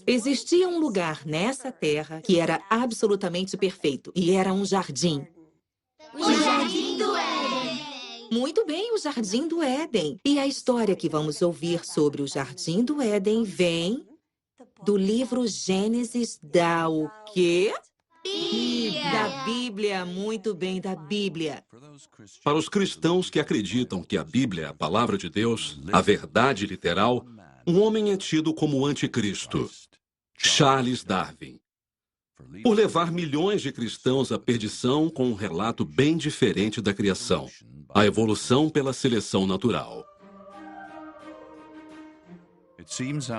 Existia um lugar nessa terra que era absolutamente perfeito, e era um jardim. O Jardim do Éden. Muito bem, o Jardim do Éden. E a história que vamos ouvir sobre o Jardim do Éden vem do livro Gênesis da o quê? Da Bíblia, muito bem, da Bíblia. Para os cristãos que acreditam que a Bíblia é a palavra de Deus, a verdade literal, um homem é tido como o anticristo, Charles Darwin. Por levar milhões de cristãos à perdição com um relato bem diferente da criação, a evolução pela seleção natural.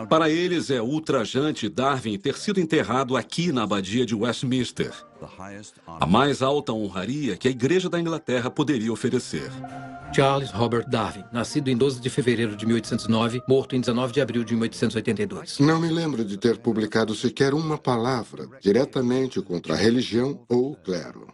Para eles é ultrajante Darwin ter sido enterrado aqui na abadia de Westminster, a mais alta honraria que a Igreja da Inglaterra poderia oferecer. Charles Robert Darwin, nascido em 12 de fevereiro de 1809, morto em 19 de abril de 1882. Não me lembro de ter publicado sequer uma palavra diretamente contra a religião ou o clero.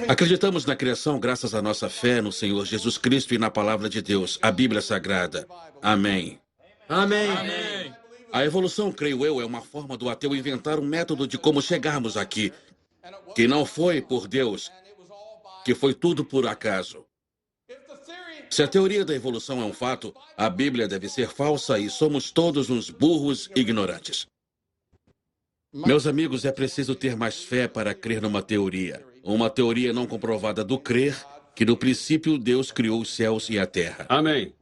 Acreditamos na criação graças à nossa fé no Senhor Jesus Cristo e na Palavra de Deus, a Bíblia Sagrada. Amém. Amém. A evolução, creio eu, é uma forma do ateu inventar um método de como chegarmos aqui, que não foi por Deus, que foi tudo por acaso. Se a teoria da evolução é um fato, a Bíblia deve ser falsa e somos todos uns burros ignorantes. Meus amigos, é preciso ter mais fé para crer numa teoria. Uma teoria não comprovada do crer que no princípio Deus criou os céus e a terra. Amém.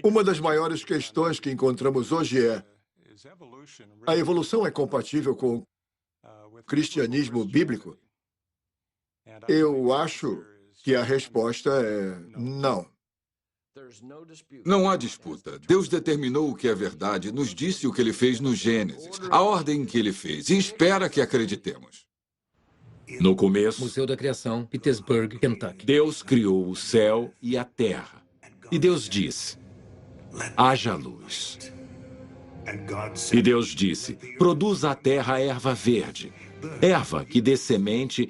Uma das maiores questões que encontramos hoje é: a evolução é compatível com o cristianismo bíblico? Eu acho que a resposta é não. Não há disputa. Deus determinou o que é verdade, nos disse o que ele fez no Gênesis, a ordem que ele fez, e espera que acreditemos. No começo, Museu da Criação, Petersburg, Kentucky. Deus criou o céu e a terra. E Deus disse: haja luz. E Deus disse: produza a terra erva verde, erva que dê semente,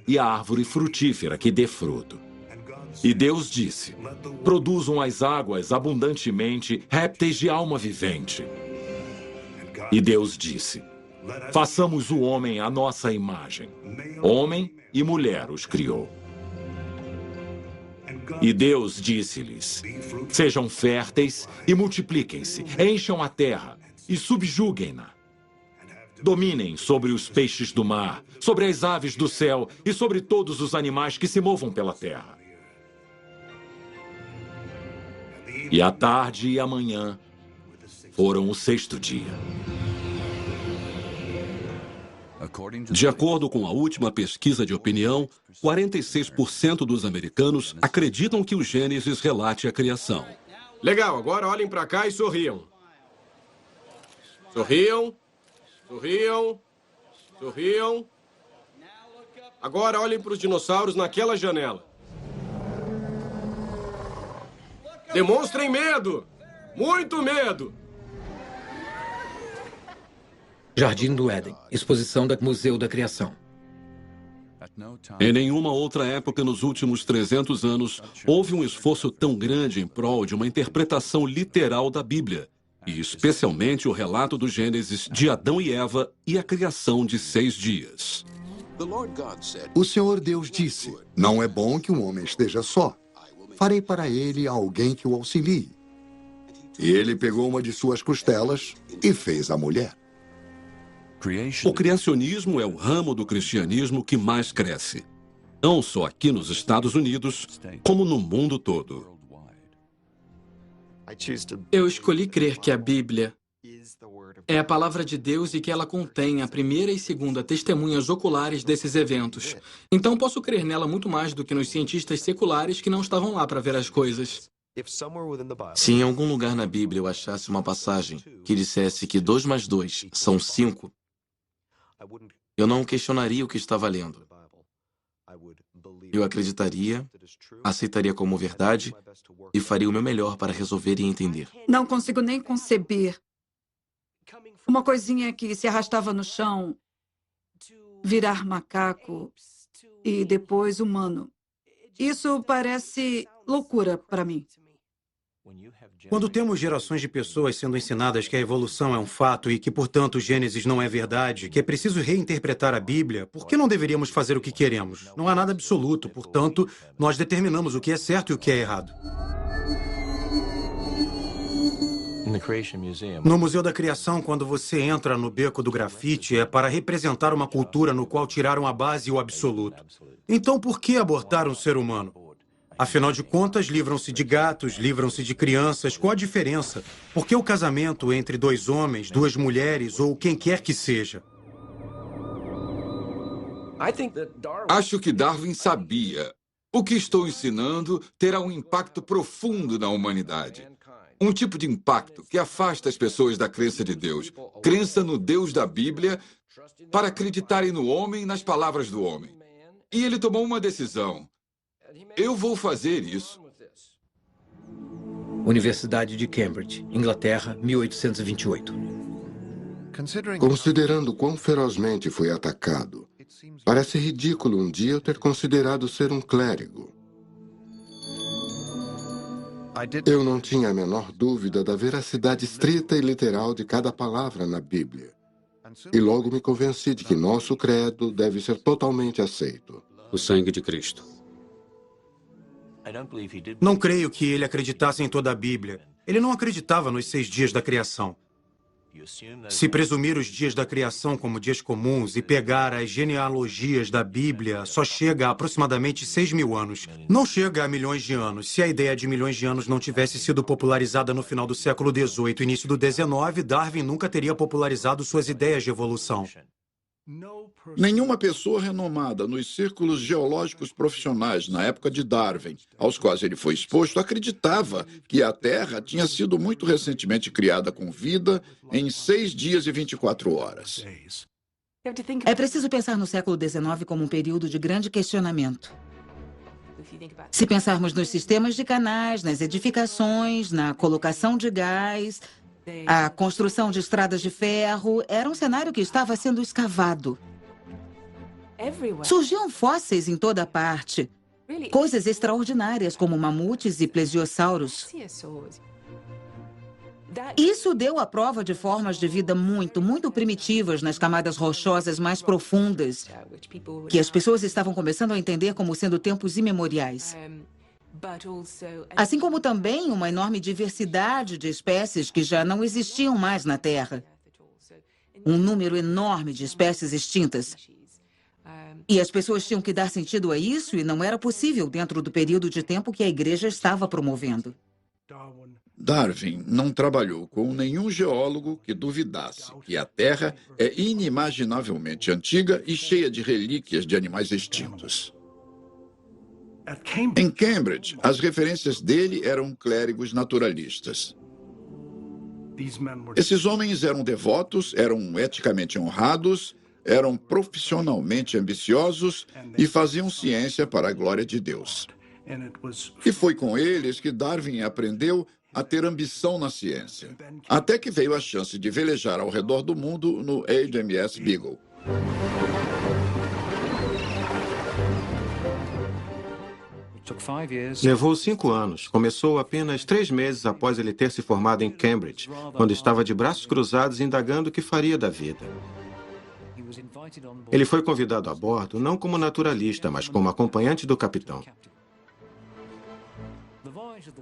e a árvore frutífera que dê fruto. E Deus disse: produzam as águas abundantemente répteis de alma vivente. E Deus disse: façamos o homem à nossa imagem. Homem e mulher os criou. E Deus disse-lhes: sejam férteis e multipliquem-se, encham a terra e subjuguem-na. Dominem sobre os peixes do mar, sobre as aves do céu e sobre todos os animais que se movam pela terra. E a tarde e a manhã foram o sexto dia. De acordo com a última pesquisa de opinião, 46% dos americanos acreditam que o Gênesis relate a criação. Legal, agora olhem pra cá e sorriam. Sorriam. Sorriam. Sorriam. Agora olhem para os dinossauros naquela janela. Demonstrem medo! Muito medo! Jardim do Éden, exposição do Museu da Criação. Em nenhuma outra época nos últimos 300 anos houve um esforço tão grande em prol de uma interpretação literal da Bíblia, e especialmente o relato do Gênesis de Adão e Eva e a criação de 6 dias. O Senhor Deus disse: não é bom que um homem esteja só. Farei para ele alguém que o auxilie. E ele pegou uma de suas costelas e fez a mulher. O criacionismo é o ramo do cristianismo que mais cresce, não só aqui nos Estados Unidos, como no mundo todo. Eu escolhi crer que a Bíblia é a palavra de Deus e que ela contém a primeira e segunda testemunhas oculares desses eventos. Então posso crer nela muito mais do que nos cientistas seculares que não estavam lá para ver as coisas. Se em algum lugar na Bíblia eu achasse uma passagem que dissesse que 2 mais 2 são 5, eu não questionaria o que estava lendo. Eu acreditaria, aceitaria como verdade e faria o meu melhor para resolver e entender. Não consigo nem conceber. Uma coisinha que se arrastava no chão, virar macaco e depois humano. Isso parece loucura para mim. Quando temos gerações de pessoas sendo ensinadas que a evolução é um fato e que, portanto, Gênesis não é verdade, que é preciso reinterpretar a Bíblia, por que não deveríamos fazer o que queremos? Não há nada absoluto, portanto, nós determinamos o que é certo e o que é errado. No Museu da Criação, quando você entra no beco do grafite, é para representar uma cultura no qual tiraram a base e o absoluto. Então, por que abortar um ser humano? Afinal de contas, livram-se de gatos, livram-se de crianças. Qual a diferença? Por que o casamento entre dois homens, duas mulheres ou quem quer que seja? Acho que Darwin sabia. O que estou ensinando terá um impacto profundo na humanidade. Um tipo de impacto que afasta as pessoas da crença de Deus, crença no Deus da Bíblia, para acreditarem no homem e nas palavras do homem. E ele tomou uma decisão. Eu vou fazer isso. Universidade de Cambridge, Inglaterra, 1828. Considerando quão ferozmente fui atacado, parece ridículo um dia eu ter considerado ser um clérigo. Eu não tinha a menor dúvida da veracidade estrita e literal de cada palavra na Bíblia. E logo me convenci de que nosso credo deve ser totalmente aceito. O sangue de Cristo. Não creio que ele acreditasse em toda a Bíblia. Ele não acreditava nos 6 dias da criação. Se presumir os dias da criação como dias comuns e pegar as genealogias da Bíblia, só chega a aproximadamente 6.000 anos. Não chega a milhões de anos. Se a ideia de milhões de anos não tivesse sido popularizada no final do século XVIII e início do XIX, Darwin nunca teria popularizado suas ideias de evolução. Nenhuma pessoa renomada nos círculos geológicos profissionais na época de Darwin, aos quais ele foi exposto, acreditava que a Terra tinha sido muito recentemente criada com vida em 6 dias e 24 horas. É preciso pensar no século XIX como um período de grande questionamento. Se pensarmos nos sistemas de canais, nas edificações, na colocação de gás, a construção de estradas de ferro, era um cenário que estava sendo escavado. Surgiam fósseis em toda parte. Coisas extraordinárias, como mamutes e plesiosauros. Isso deu a prova de formas de vida muito primitivas nas camadas rochosas mais profundas, que as pessoas estavam começando a entender como sendo tempos imemoriais. Assim como também uma enorme diversidade de espécies que já não existiam mais na Terra. Um número enorme de espécies extintas. E as pessoas tinham que dar sentido a isso e não era possível dentro do período de tempo que a igreja estava promovendo. Darwin não trabalhou com nenhum geólogo que duvidasse que a Terra é inimaginavelmente antiga e cheia de relíquias de animais extintos. Em Cambridge, as referências dele eram clérigos naturalistas. Esses homens eram devotos, eram eticamente honrados, eram profissionalmente ambiciosos e faziam ciência para a glória de Deus. E foi com eles que Darwin aprendeu a ter ambição na ciência, até que veio a chance de velejar ao redor do mundo no HMS Beagle. Levou 5 anos. Começou apenas 3 meses após ele ter se formado em Cambridge, quando estava de braços cruzados indagando o que faria da vida. Ele foi convidado a bordo não como naturalista, mas como acompanhante do capitão.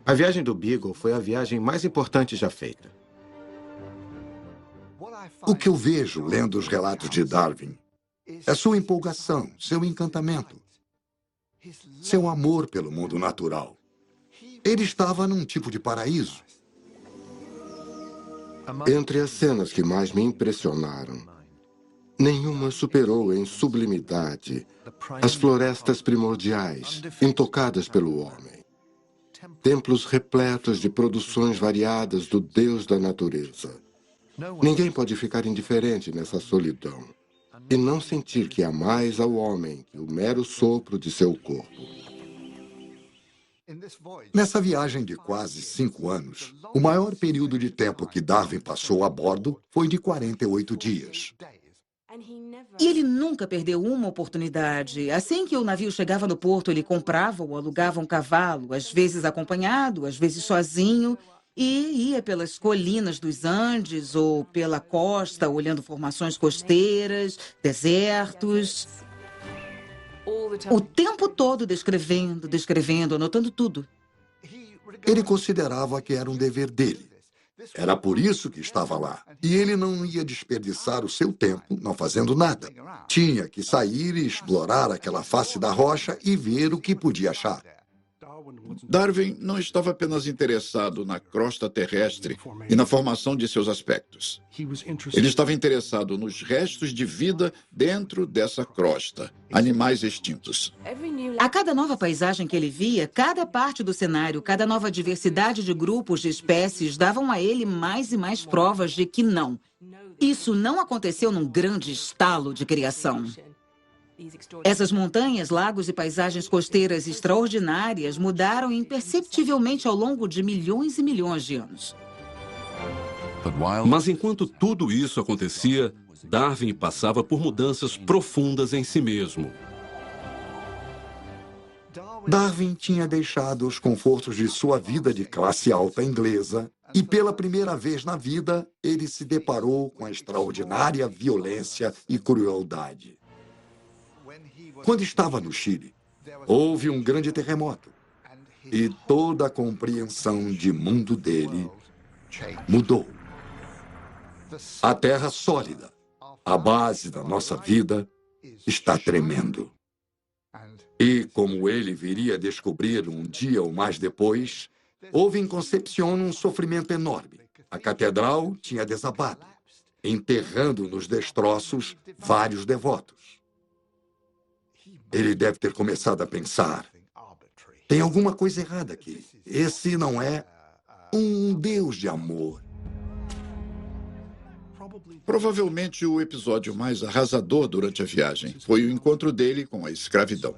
A viagem do Beagle foi a viagem mais importante já feita. O que eu vejo lendo os relatos de Darwin é sua empolgação, seu encantamento, seu amor pelo mundo natural. Ele estava num tipo de paraíso. Entre as cenas que mais me impressionaram, nenhuma superou em sublimidade as florestas primordiais, intocadas pelo homem. Templos repletos de produções variadas do Deus da natureza. Ninguém pode ficar indiferente nessa solidão. e não sentir que há mais ao homem que o mero sopro de seu corpo. Nessa viagem de quase 5 anos, o maior período de tempo que Darwin passou a bordo foi de 48 dias. E ele nunca perdeu uma oportunidade. Assim que o navio chegava no porto, ele comprava ou alugava um cavalo, às vezes acompanhado, às vezes sozinho, e ia pelas colinas dos Andes ou pela costa, olhando formações costeiras, desertos. O tempo todo descrevendo, anotando tudo. Ele considerava que era um dever dele. Era por isso que estava lá. E ele não ia desperdiçar o seu tempo não fazendo nada. Tinha que sair e explorar aquela face da rocha e ver o que podia achar. Darwin não estava apenas interessado na crosta terrestre e na formação de seus aspectos. Ele estava interessado nos restos de vida dentro dessa crosta, animais extintos. A cada nova paisagem que ele via, cada parte do cenário, cada nova diversidade de grupos de espécies davam a ele mais e mais provas de que não. Isso não aconteceu num grande estalo de criação. Essas montanhas, lagos e paisagens costeiras extraordinárias mudaram imperceptivelmente ao longo de milhões e milhões de anos. Mas enquanto tudo isso acontecia, Darwin passava por mudanças profundas em si mesmo. Darwin tinha deixado os confortos de sua vida de classe alta inglesa e, pela primeira vez na vida, ele se deparou com a extraordinária violência e crueldade. Quando estava no Chile, houve um grande terremoto e toda a compreensão de mundo dele mudou. A terra sólida, a base da nossa vida, está tremendo. E, como ele viria a descobrir um dia ou mais depois, houve em Concepción um sofrimento enorme. A catedral tinha desabado, enterrando nos destroços vários devotos. Ele deve ter começado a pensar: tem alguma coisa errada aqui. Esse não é um Deus de amor. Provavelmente o episódio mais arrasador durante a viagem foi o encontro dele com a escravidão.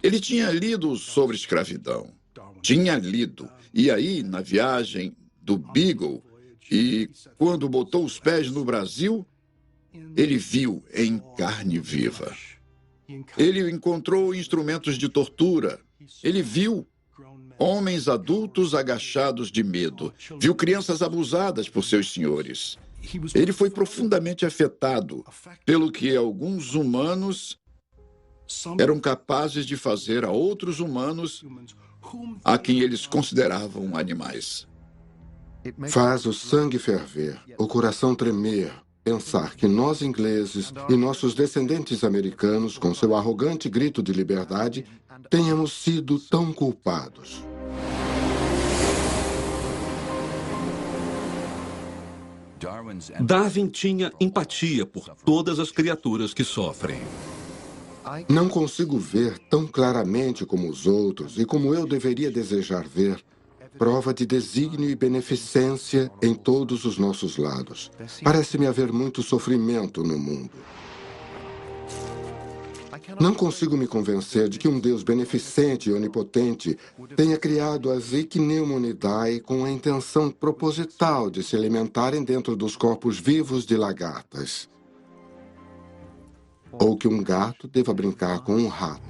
Ele tinha lido sobre escravidão. Tinha lido. E aí, na viagem do Beagle, e quando botou os pés no Brasil, ele viu em carne viva. Ele encontrou instrumentos de tortura. Ele viu homens adultos agachados de medo. Viu crianças abusadas por seus senhores. Ele foi profundamente afetado pelo que alguns humanos eram capazes de fazer a outros humanos a quem eles consideravam animais. Faz o sangue ferver, o coração tremer, pensar que nós ingleses e nossos descendentes americanos, com seu arrogante grito de liberdade, tenhamos sido tão culpados. Darwin tinha empatia por todas as criaturas que sofrem. Não consigo ver tão claramente como os outros e como eu deveria desejar ver prova de desígnio e beneficência em todos os nossos lados. Parece-me haver muito sofrimento no mundo. Não consigo me convencer de que um Deus beneficente e onipotente tenha criado as Ichneumonidae com a intenção proposital de se alimentarem dentro dos corpos vivos de lagartas. Ou que um gato deva brincar com um rato.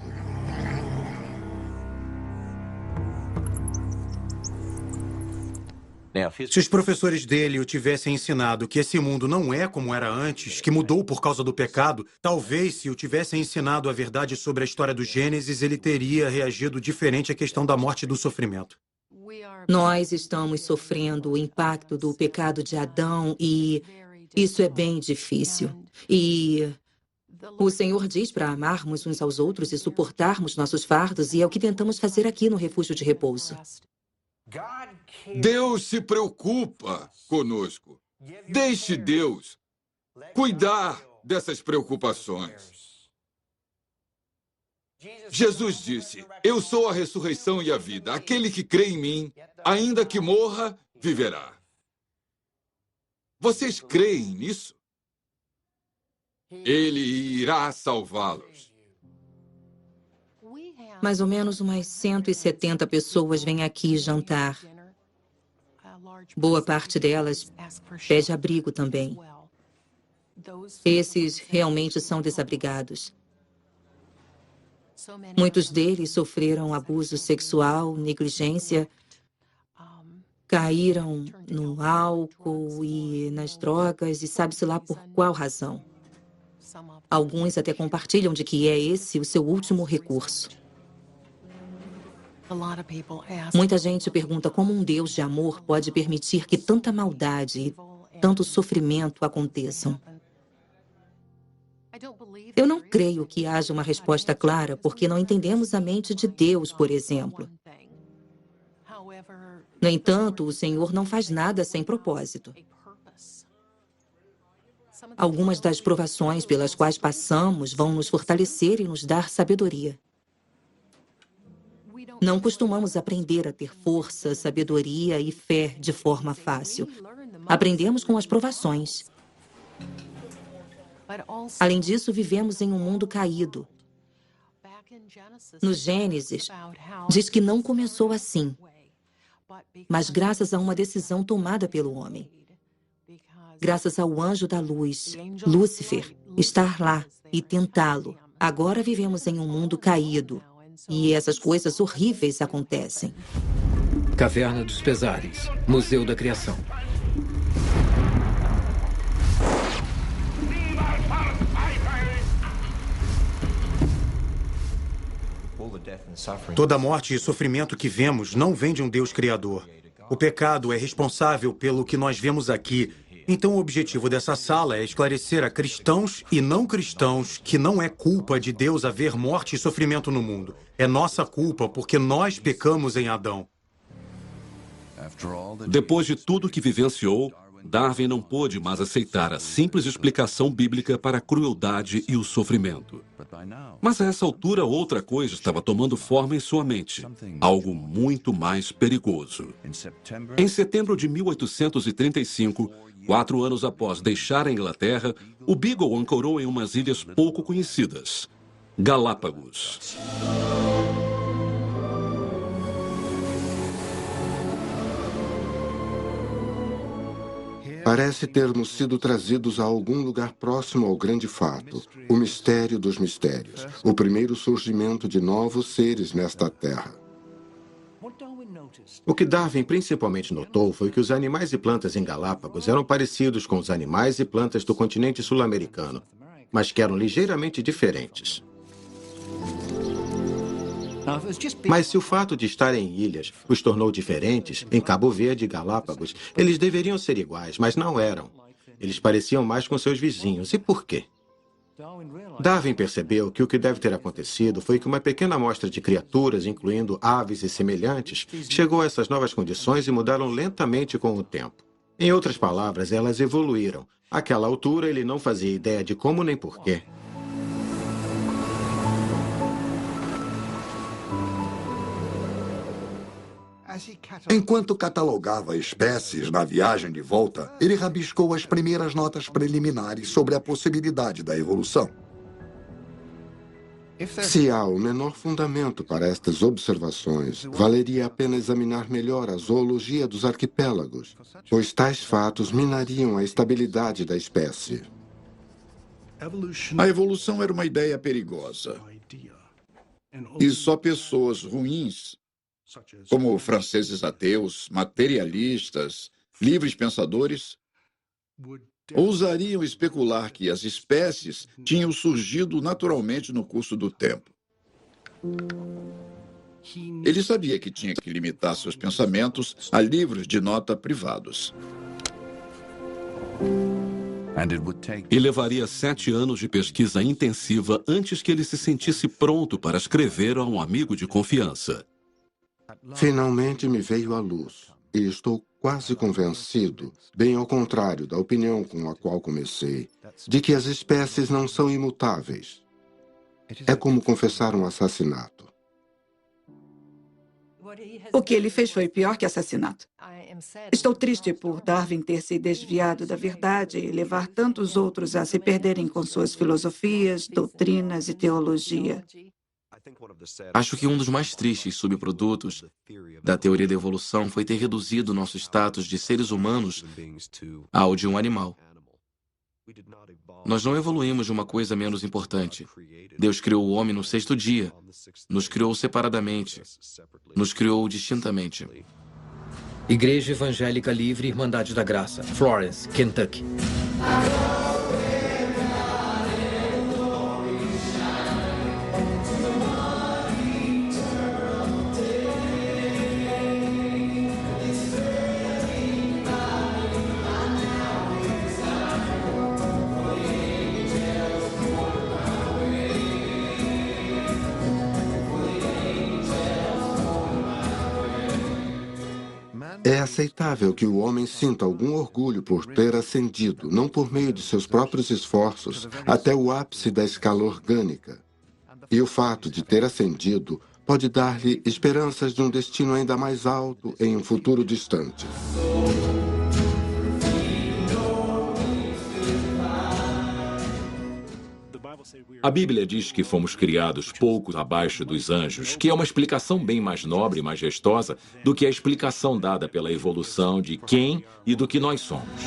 Se os professores dele o tivessem ensinado que esse mundo não é como era antes, que mudou por causa do pecado, talvez se o tivessem ensinado a verdade sobre a história do Gênesis, ele teria reagido diferente à questão da morte e do sofrimento. Nós estamos sofrendo o impacto do pecado de Adão e isso é bem difícil. E o Senhor diz para amarmos uns aos outros e suportarmos nossos fardos, e é o que tentamos fazer aqui no Refúgio de Repouso. Deus se preocupa conosco. Deixe Deus cuidar dessas preocupações. Jesus disse: eu sou a ressurreição e a vida. Aquele que crê em mim, ainda que morra, viverá. Vocês creem nisso? Ele irá salvá-los. Mais ou menos umas 170 pessoas vêm aqui jantar. Boa parte delas pede abrigo também. Esses realmente são desabrigados. Muitos deles sofreram abuso sexual, negligência, caíram no álcool e nas drogas, e sabe-se lá por qual razão. Alguns até compartilham de que é esse o seu último recurso. Muita gente pergunta como um Deus de amor pode permitir que tanta maldade e tanto sofrimento aconteçam. Eu não creio que haja uma resposta clara, porque não entendemos a mente de Deus, por exemplo. No entanto, o Senhor não faz nada sem propósito. Algumas das provações pelas quais passamos vão nos fortalecer e nos dar sabedoria. Não costumamos aprender a ter força, sabedoria e fé de forma fácil. Aprendemos com as provações. Além disso, vivemos em um mundo caído. No Gênesis, diz que não começou assim, mas graças a uma decisão tomada pelo homem. Graças ao anjo da luz, Lúcifer, estar lá e tentá-lo. Agora vivemos em um mundo caído. E essas coisas horríveis acontecem. Caverna dos Pesares, Museu da Criação. Toda morte e sofrimento que vemos não vem de um Deus criador. O pecado é responsável pelo que nós vemos aqui. Então, o objetivo dessa sala é esclarecer a cristãos e não cristãos que não é culpa de Deus haver morte e sofrimento no mundo. É nossa culpa porque nós pecamos em Adão. Depois de tudo que vivenciou, Darwin não pôde mais aceitar a simples explicação bíblica para a crueldade e o sofrimento. Mas a essa altura, outra coisa estava tomando forma em sua mente. Algo muito mais perigoso. Em setembro de 1835, 4 anos após deixar a Inglaterra, o Beagle ancorou em umas ilhas pouco conhecidas, Galápagos. Parece termos sido trazidos a algum lugar próximo ao grande fato, o mistério dos mistérios, o primeiro surgimento de novos seres nesta terra. O que Darwin principalmente notou foi que os animais e plantas em Galápagos eram parecidos com os animais e plantas do continente sul-americano, mas que eram ligeiramente diferentes. Mas se o fato de estarem em ilhas os tornou diferentes, em Cabo Verde e Galápagos, eles deveriam ser iguais, mas não eram. Eles pareciam mais com seus vizinhos. E por quê? Darwin percebeu que o que deve ter acontecido foi que uma pequena amostra de criaturas, incluindo aves e semelhantes, chegou a essas novas condições e mudaram lentamente com o tempo. Em outras palavras, elas evoluíram. Àquela altura, ele não fazia ideia de como nem porquê. Enquanto catalogava espécies na viagem de volta, ele rabiscou as primeiras notas preliminares sobre a possibilidade da evolução. Se há o menor fundamento para estas observações, valeria a pena examinar melhor a zoologia dos arquipélagos, pois tais fatos minariam a estabilidade da espécie. A evolução era uma ideia perigosa. E só pessoas ruins, como franceses ateus, materialistas, livres pensadores, ousariam especular que as espécies tinham surgido naturalmente no curso do tempo. Ele sabia que tinha que limitar seus pensamentos a livros de nota privados. E levaria 7 anos de pesquisa intensiva antes que ele se sentisse pronto para escrever a um amigo de confiança. Finalmente me veio à luz, e estou quase convencido, bem ao contrário da opinião com a qual comecei, de que as espécies não são imutáveis. É como confessar um assassinato. O que ele fez foi pior que assassinato. Estou triste por Darwin ter se desviado da verdade e levar tantos outros a se perderem com suas filosofias, doutrinas e teologia. Acho que um dos mais tristes subprodutos da teoria da evolução foi ter reduzido nosso status de seres humanos ao de um animal. Nós não evoluímos de uma coisa menos importante. Deus criou o homem no 6º dia. Nos criou separadamente. Nos criou distintamente. Igreja Evangélica Livre Irmandade da Graça, Florence, Kentucky. É aceitável que o homem sinta algum orgulho por ter ascendido, não por meio de seus próprios esforços, até o ápice da escala orgânica. E o fato de ter ascendido pode dar-lhe esperanças de um destino ainda mais alto em um futuro distante. A Bíblia diz que fomos criados pouco abaixo dos anjos, que é uma explicação bem mais nobre e majestosa do que a explicação dada pela evolução de quem e do que nós somos.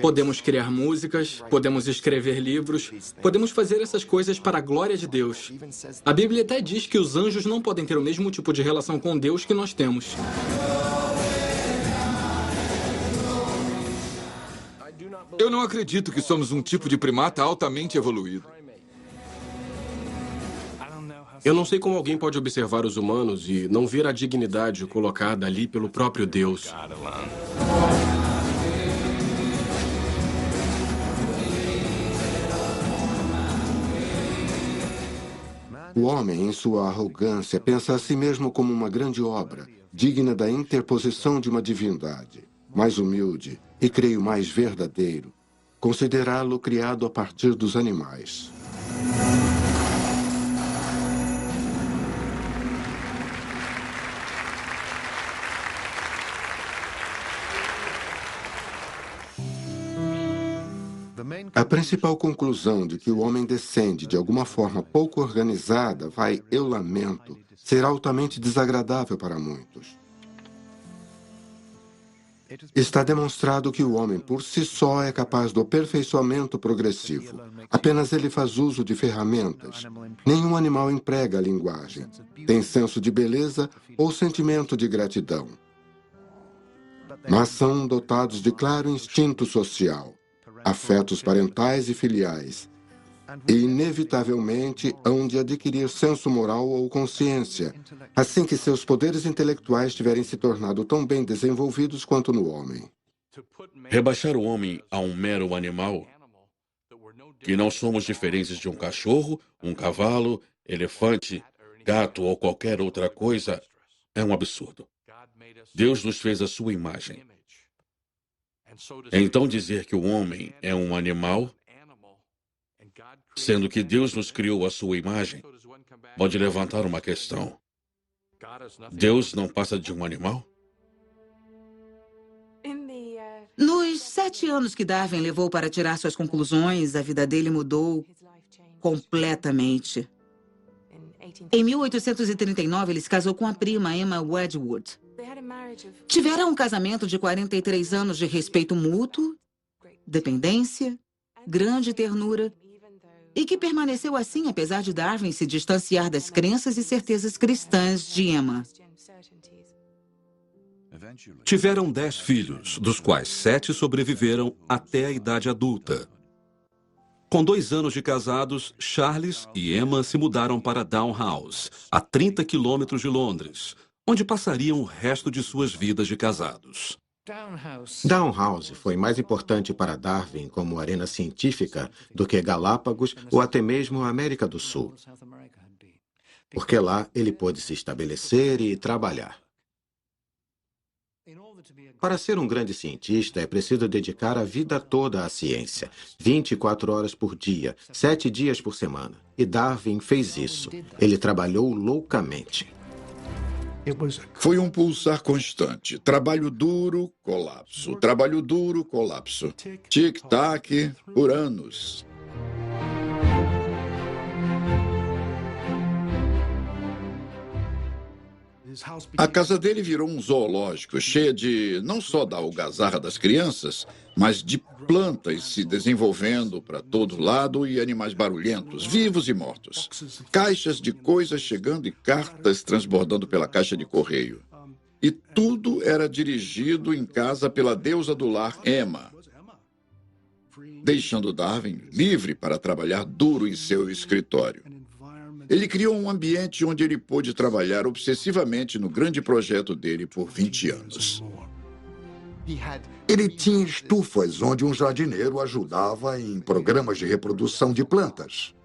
Podemos criar músicas, podemos escrever livros, podemos fazer essas coisas para a glória de Deus. A Bíblia até diz que os anjos não podem ter o mesmo tipo de relação com Deus que nós temos. Eu não acredito que somos um tipo de primata altamente evoluído. Eu não sei como alguém pode observar os humanos e não ver a dignidade colocada ali pelo próprio Deus. O homem, em sua arrogância, pensa a si mesmo como uma grande obra, digna da interposição de uma divindade. Mais humilde e, creio, mais verdadeiro, considerá-lo criado a partir dos animais. A principal conclusão de que o homem descende de alguma forma pouco organizada vai, eu lamento, ser altamente desagradável para muitos. Está demonstrado que o homem por si só é capaz do aperfeiçoamento progressivo. Apenas ele faz uso de ferramentas. Nenhum animal emprega a linguagem, tem senso de beleza ou sentimento de gratidão. Mas são dotados de claro instinto social, afetos parentais e filiais, e inevitavelmente hão de adquirir senso moral ou consciência, assim que seus poderes intelectuais tiverem se tornado tão bem desenvolvidos quanto no homem. Rebaixar o homem a um mero animal, que não somos diferentes de um cachorro, um cavalo, elefante, gato ou qualquer outra coisa, é um absurdo. Deus nos fez à sua imagem. Então dizer que o homem é um animal, sendo que Deus nos criou à sua imagem, pode levantar uma questão. Deus não passa de um animal? Nos 7 anos que Darwin levou para tirar suas conclusões, a vida dele mudou completamente. Em 1839, ele se casou com a prima Emma Wedgwood. Tiveram um casamento de 43 anos de respeito mútuo, dependência, grande ternura, e que permaneceu assim apesar de Darwin se distanciar das crenças e certezas cristãs de Emma. Tiveram 10 filhos, dos quais 7 sobreviveram até a idade adulta. Com 2 anos de casados, Charles e Emma se mudaram para Downhouse, a 30 quilômetros de Londres, onde passariam o resto de suas vidas de casados. Downhouse foi mais importante para Darwin como arena científica do que Galápagos ou até mesmo a América do Sul, porque lá ele pôde se estabelecer e trabalhar. Para ser um grande cientista, é preciso dedicar a vida toda à ciência, 24 horas por dia, 7 dias por semana. E Darwin fez isso. Ele trabalhou loucamente. Foi um pulsar constante. Trabalho duro, colapso. Trabalho duro, colapso. Tic-tac por anos. A casa dele virou um zoológico, cheia de não só da algazarra das crianças, mas de plantas se desenvolvendo para todo lado e animais barulhentos, vivos e mortos. Caixas de coisas chegando e cartas transbordando pela caixa de correio. E tudo era dirigido em casa pela deusa do lar, Emma, deixando Darwin livre para trabalhar duro em seu escritório. Ele criou um ambiente onde ele pôde trabalhar obsessivamente no grande projeto dele por 20 anos. Ele tinha estufas onde um jardineiro ajudava em programas de reprodução de plantas.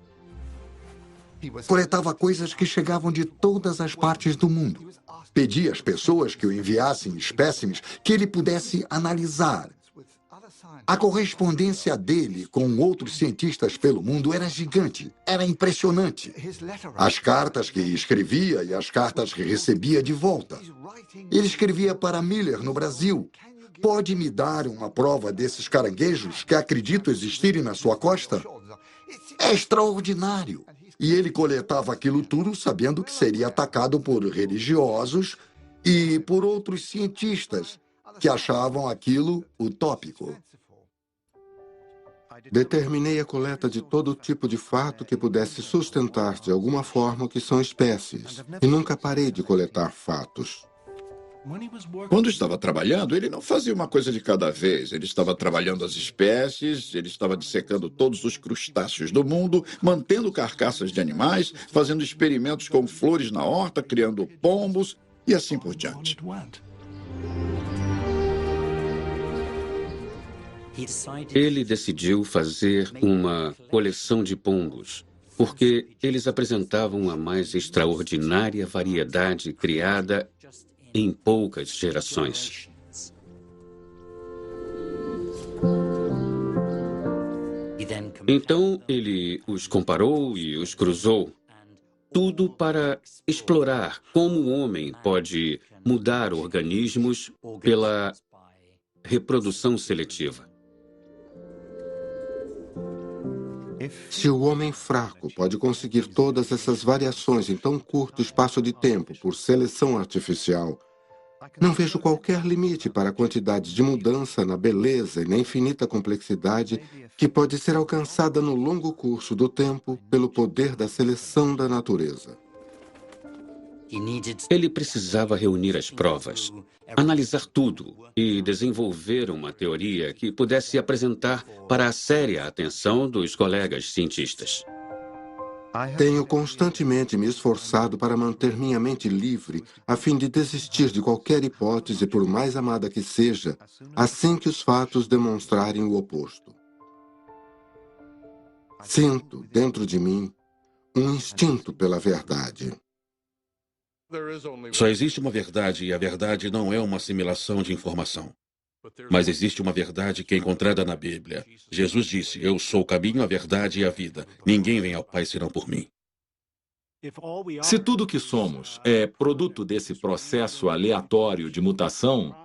Coletava coisas que chegavam de todas as partes do mundo. Pedia às pessoas que o enviassem espécimes que ele pudesse analisar. A correspondência dele com outros cientistas pelo mundo era gigante, era impressionante. As cartas que escrevia e as cartas que recebia de volta. Ele escrevia para Miller, no Brasil. Pode me dar uma prova desses caranguejos que acredito existirem na sua costa? É extraordinário. E ele coletava aquilo tudo sabendo que seria atacado por religiosos e por outros cientistas que achavam aquilo utópico. Determinei a coleta de todo tipo de fato que pudesse sustentar de alguma forma o que são espécies. E nunca parei de coletar fatos. Quando estava trabalhando, ele não fazia uma coisa de cada vez. Ele estava trabalhando as espécies, ele estava dissecando todos os crustáceos do mundo, mantendo carcaças de animais, fazendo experimentos com flores na horta, criando pombos e assim por diante. Ele decidiu fazer uma coleção de pombos, porque eles apresentavam a mais extraordinária variedade criada em poucas gerações. Então, ele os comparou e os cruzou, tudo para explorar como o homem pode mudar organismos pela reprodução seletiva. Se o homem fraco pode conseguir todas essas variações em tão curto espaço de tempo por seleção artificial, não vejo qualquer limite para a quantidade de mudança na beleza e na infinita complexidade que pode ser alcançada no longo curso do tempo pelo poder da seleção da natureza. Ele precisava reunir as provas, analisar tudo e desenvolver uma teoria que pudesse apresentar para a séria atenção dos colegas cientistas. Tenho constantemente me esforçado para manter minha mente livre, a fim de desistir de qualquer hipótese, por mais amada que seja, assim que os fatos demonstrarem o oposto. Sinto, dentro de mim, um instinto pela verdade. Só existe uma verdade e a verdade não é uma assimilação de informação. Mas existe uma verdade que é encontrada na Bíblia. Jesus disse: "Eu sou o caminho, a verdade e a vida. Ninguém vem ao Pai senão por mim." Se tudo que somos é produto desse processo aleatório de mutação,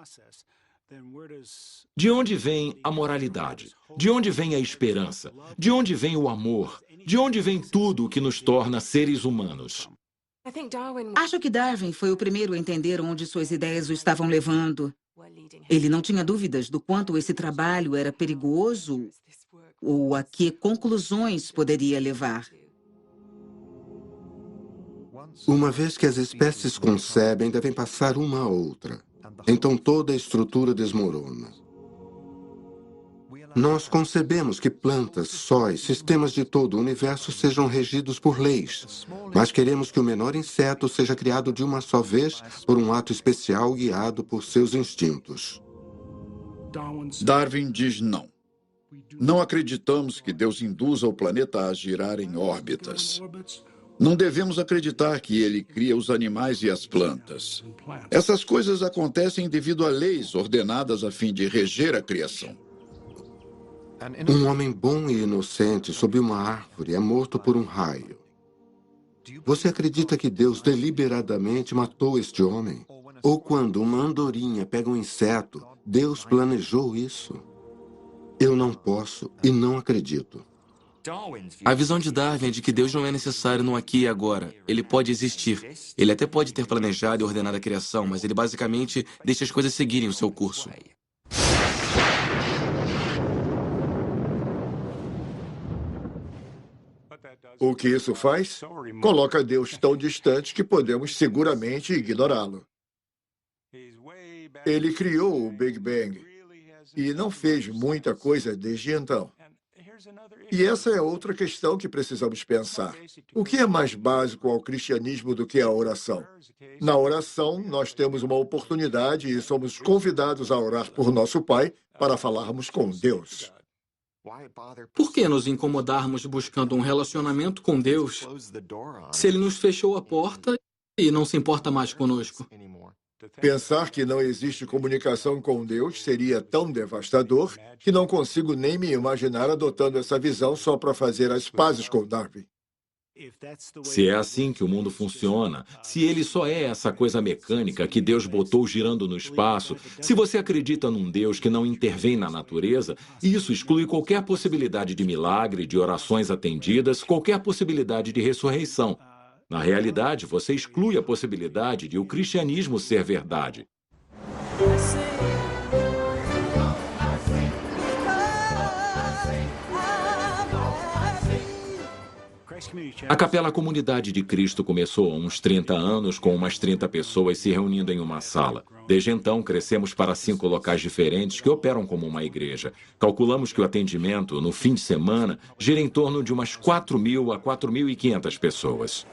de onde vem a moralidade? De onde vem a esperança? De onde vem o amor? De onde vem tudo o que nos torna seres humanos? Acho que Darwin foi o primeiro a entender onde suas ideias o estavam levando. Ele não tinha dúvidas do quanto esse trabalho era perigoso ou a que conclusões poderia levar. Uma vez que as espécies concebem, devem passar uma a outra. Então toda a estrutura desmorona. Nós concebemos que plantas, sóis, sistemas de todo o universo sejam regidos por leis, mas queremos que o menor inseto seja criado de uma só vez por um ato especial guiado por seus instintos. Darwin diz não. Não acreditamos que Deus induza o planeta a girar em órbitas. Não devemos acreditar que ele cria os animais e as plantas. Essas coisas acontecem devido a leis ordenadas a fim de reger a criação. Um homem bom e inocente sob uma árvore é morto por um raio. Você acredita que Deus deliberadamente matou este homem? Ou quando uma andorinha pega um inseto, Deus planejou isso? Eu não posso e não acredito. A visão de Darwin é de que Deus não é necessário no aqui e agora. Ele pode existir. Ele até pode ter planejado e ordenado a criação, mas ele basicamente deixa as coisas seguirem o seu curso. O que isso faz? Coloca Deus tão distante que podemos seguramente ignorá-lo. Ele criou o Big Bang e não fez muita coisa desde então. E essa é outra questão que precisamos pensar. O que é mais básico ao cristianismo do que a oração? Na oração, nós temos uma oportunidade e somos convidados a orar por nosso Pai para falarmos com Deus. Por que nos incomodarmos buscando um relacionamento com Deus se Ele nos fechou a porta e não se importa mais conosco? Pensar que não existe comunicação com Deus seria tão devastador que não consigo nem me imaginar adotando essa visão só para fazer as pazes com Darwin. Se é assim que o mundo funciona, se ele só é essa coisa mecânica que Deus botou girando no espaço, se você acredita num Deus que não intervém na natureza, isso exclui qualquer possibilidade de milagre, de orações atendidas, qualquer possibilidade de ressurreição. Na realidade, você exclui a possibilidade de o cristianismo ser verdade. A Capela Comunidade de Cristo começou há uns 30 anos com umas 30 pessoas se reunindo em uma sala. Desde então, crescemos para 5 locais diferentes que operam como uma igreja. Calculamos que o atendimento, no fim de semana, gira em torno de umas 4.000 a 4.500 pessoas.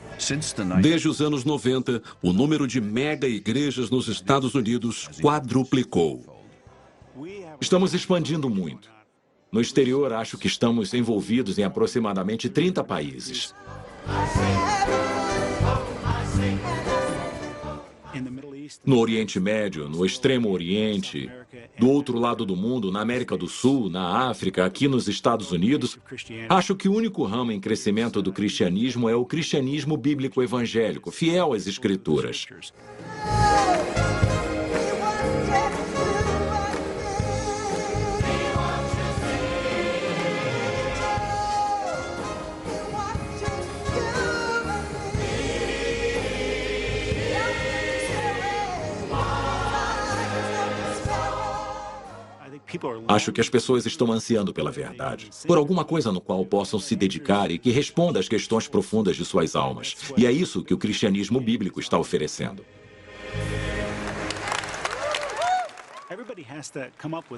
Desde os anos 90, o número de mega-igrejas nos Estados Unidos quadruplicou. Estamos expandindo muito. No exterior, acho que estamos envolvidos em aproximadamente 30 países. No Oriente Médio, no Extremo Oriente, do outro lado do mundo, na América do Sul, na África, aqui nos Estados Unidos, acho que o único ramo em crescimento do cristianismo é o cristianismo bíblico evangélico, fiel às Escrituras. Acho que as pessoas estão ansiando pela verdade, por alguma coisa no qual possam se dedicar e que responda às questões profundas de suas almas. E é isso que o cristianismo bíblico está oferecendo.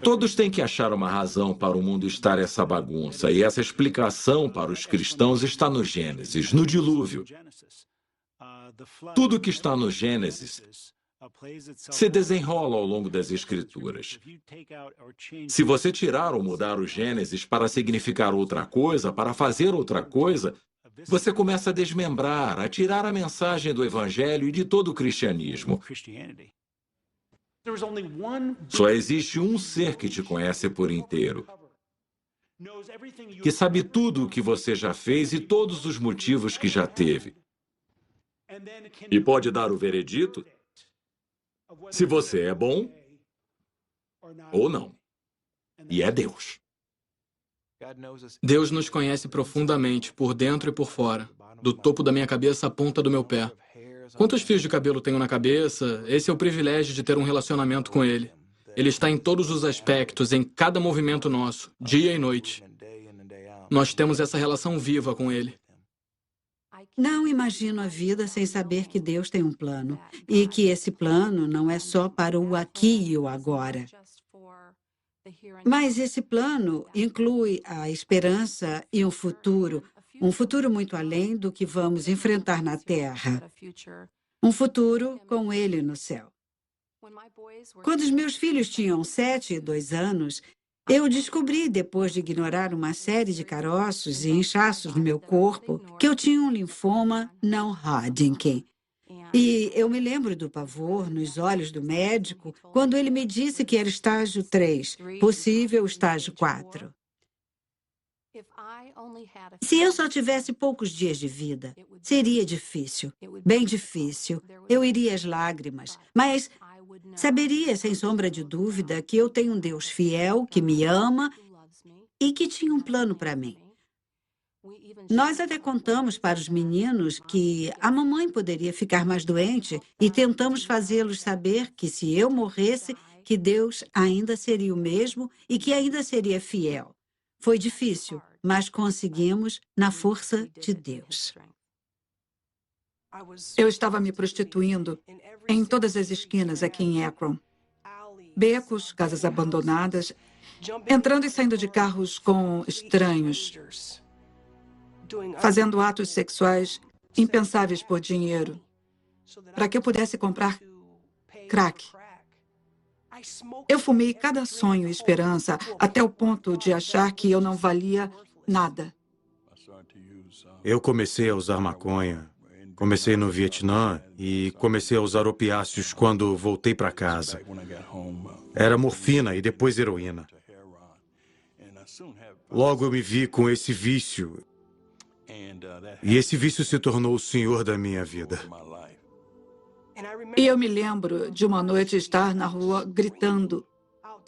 Todos têm que achar uma razão para o mundo estar essa bagunça, e essa explicação para os cristãos está no Gênesis, no dilúvio. Tudo que está no Gênesis se desenrola ao longo das Escrituras. Se você tirar ou mudar o Gênesis para significar outra coisa, para fazer outra coisa, você começa a desmembrar, a tirar a mensagem do Evangelho e de todo o cristianismo. Só existe um ser que te conhece por inteiro, que sabe tudo o que você já fez e todos os motivos que já teve. E pode dar o veredito se você é bom ou não. E é Deus. Deus nos conhece profundamente, por dentro e por fora, do topo da minha cabeça à ponta do meu pé. Quantos fios de cabelo tenho na cabeça? Esse é o privilégio de ter um relacionamento com Ele. Ele está em todos os aspectos, em cada movimento nosso, dia e noite. Nós temos essa relação viva com Ele. Não imagino a vida sem saber que Deus tem um plano e que esse plano não é só para o aqui e o agora. Mas esse plano inclui a esperança e um futuro muito além do que vamos enfrentar na Terra. Um futuro com Ele no céu. Quando os meus filhos tinham 7 e 2 anos, Eu descobri, depois de ignorar uma série de caroços e inchaços no meu corpo, que eu tinha um linfoma não Hodgkin. E eu me lembro do pavor nos olhos do médico quando ele me disse que era estágio 3, possível estágio 4. Se eu só tivesse poucos dias de vida, seria difícil, bem difícil. Eu iria às lágrimas, mas saberia, sem sombra de dúvida, que eu tenho um Deus fiel, que me ama e que tinha um plano para mim. Nós até contamos para os meninos que a mamãe poderia ficar mais doente e tentamos fazê-los saber que se eu morresse, que Deus ainda seria o mesmo e que ainda seria fiel. Foi difícil, mas conseguimos na força de Deus. Eu estava me prostituindo em todas as esquinas aqui em Akron. Becos, casas abandonadas, entrando e saindo de carros com estranhos, fazendo atos sexuais impensáveis por dinheiro, para que eu pudesse comprar crack. Eu fumei cada sonho e esperança até o ponto de achar que eu não valia nada. Eu comecei a usar maconha. Comecei no Vietnã e comecei a usar opiáceos quando voltei para casa. Era morfina e depois heroína. Logo eu me vi com esse vício. E esse vício se tornou o senhor da minha vida. E eu me lembro de uma noite estar na rua gritando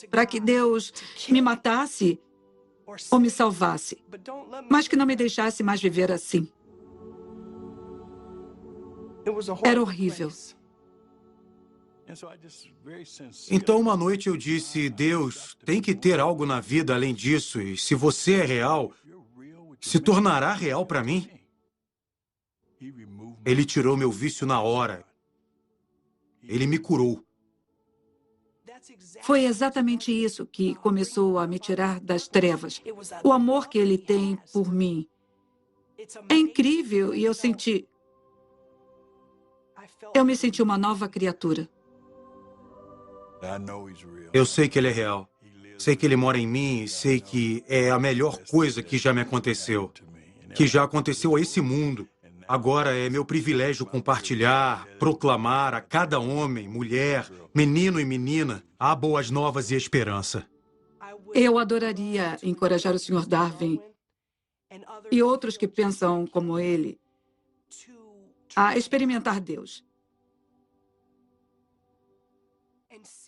para que Deus me matasse ou me salvasse, mas que não me deixasse mais viver assim. Era horrível. Então, uma noite eu disse, Deus, tem que ter algo na vida além disso, e se você é real, se tornará real para mim. Ele tirou meu vício na hora. Ele me curou. Foi exatamente isso que começou a me tirar das trevas. O amor que ele tem por mim. É incrível e eu me senti uma nova criatura. Eu sei que ele é real. Sei que ele mora em mim e sei que é a melhor coisa que já me aconteceu. Que já aconteceu a esse mundo. Agora é meu privilégio compartilhar, proclamar a cada homem, mulher, menino e menina a boas novas e esperança. Eu adoraria encorajar o Sr. Darwin e outros que pensam como ele a experimentar Deus